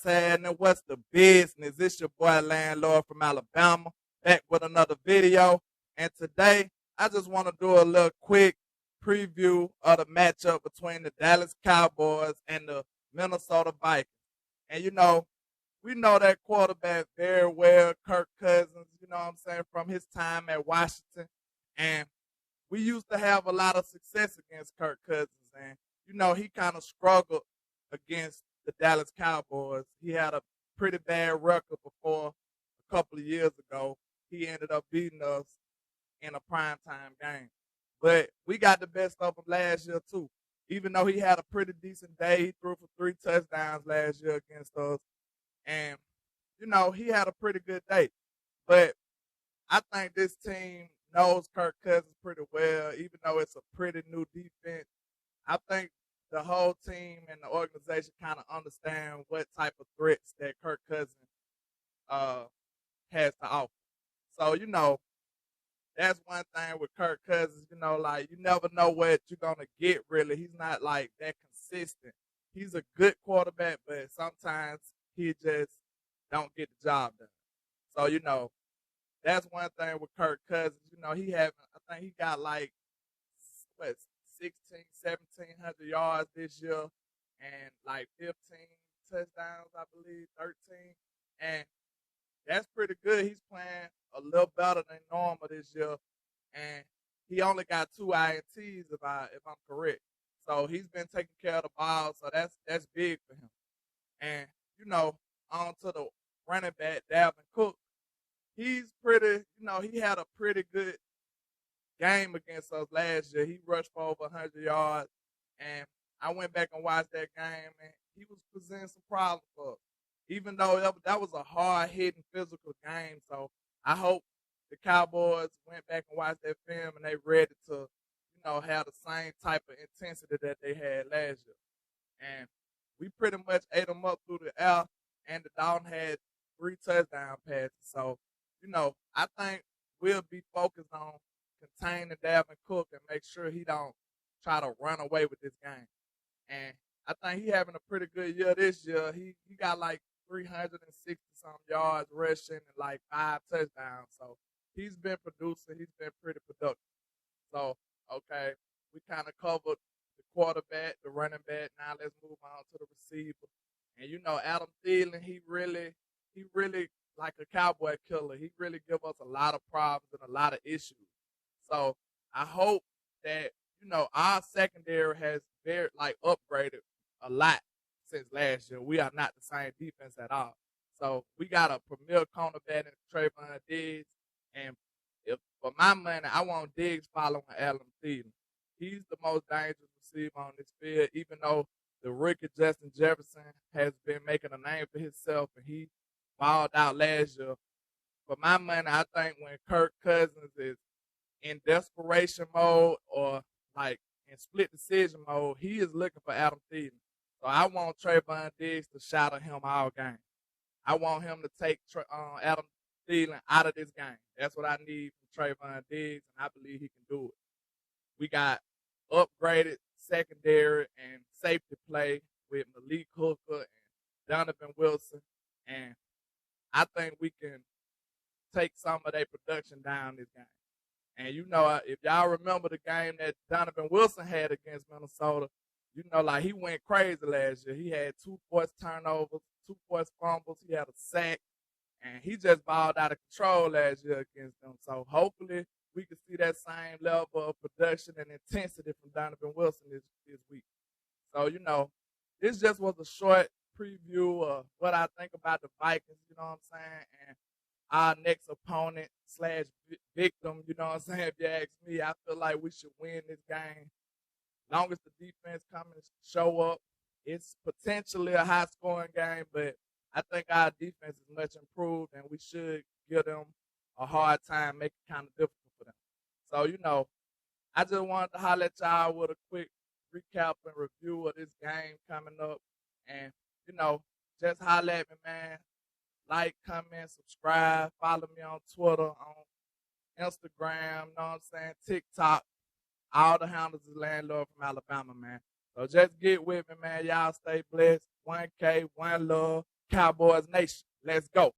happening? What's the business? It's your boy Landlord from Alabama, back with another video. And today, I just want to do a little quick preview of the matchup between the Dallas Cowboys and the Minnesota Vikings. And we know that quarterback very well, Kirk Cousins, you know what I'm saying, from his time at Washington. And we used to have a lot of success against Kirk Cousins. And, he kind of struggled against the Dallas Cowboys. He had a pretty bad record before a couple of years ago. He ended up beating us in a primetime game. But we got the best of him last year, too. Even though he had a pretty decent day, he threw for 3 touchdowns last year against us. And, he had a pretty good day. But I think this team knows Kirk Cousins pretty well, even though it's a pretty new defense. I think the whole team and the organization kind of understand what type of threats that Kirk Cousins has to offer. So, that's one thing with Kirk Cousins, you never know what you're going to get, really. He's not, that consistent. He's a good quarterback, but sometimes he just don't get the job done. So, that's one thing with Kirk Cousins. I think he got 1,700 yards this year and 15 touchdowns, I believe, 13. And that's pretty good. He's playing a little better than normal this year. And he only got 2 INTs if I'm correct. So he's been taking care of the ball, so that's big for him. And, on to the running back, Dalvin Cook. He's pretty, he had a pretty good game against us last year. He rushed for over 100 yards, and I went back and watched that game, and he was presenting some problems for us, even though that was a hard-hitting physical game. So I hope the Cowboys went back and watched that film, and they ready to, have the same type of intensity that they had last year. And we pretty much ate them up through the air, and the Dolphins had 3 touchdown passes. So, I think we'll be focused on containing Dalvin Cook and make sure he don't try to run away with this game. And I think he having a pretty good year this year. He got 360-some yards rushing and 5 touchdowns. So he's been producing. He's been pretty productive. So, okay, we kind of covered the quarterback, the running back. Now let's move on to the receiver. And, Adam Thielen, he really like a cowboy killer. He really give us a lot of problems and a lot of issues. So I hope that, our secondary has very upgraded a lot since last year. We are not the same defense at all. So we got a premier cornerback in Trayvon Diggs. And if for my money, I want Diggs following Adam Thielen. He's the most dangerous receiver on this field, even though the rookie Justin Jefferson has been making a name for himself, and he balled out last year. For my money, I think when Kirk Cousins is in desperation mode or in split decision mode, he is looking for Adam Thielen. So I want Trayvon Diggs to shadow him all game. I want him to take Adam Thielen out of this game. That's what I need from Trayvon Diggs, and I believe he can do it. We got upgraded secondary and safety play with Malik Hooker and Donovan Wilson, and I think we can take some of their production down this game. And, if y'all remember the game that Donovan Wilson had against Minnesota, he went crazy last year. He had 2 forced turnovers, 2 forced fumbles. He had a sack, and he just balled out of control last year against them. So hopefully we can see that same level of production and intensity from Donovan Wilson this week. So, this just was a short preview of what I think about the Vikings, you know what I'm saying, and our next opponent / victim, you know what I'm saying, if you ask me. I feel like we should win this game. Long as the defense come and show up, it's potentially a high-scoring game, but I think our defense is much improved, and we should give them a hard time, make it kind of difficult for them. So, I just wanted to holler at y'all with a quick recap and review of this game coming up. And, just holler at me, man. Like, comment, subscribe, follow me on Twitter, on Instagram, you know what I'm saying, TikTok. All the handles is Landlord from Alabama, man. So just get with me, man. Y'all stay blessed. 1K, one love. Cowboys Nation. Let's go.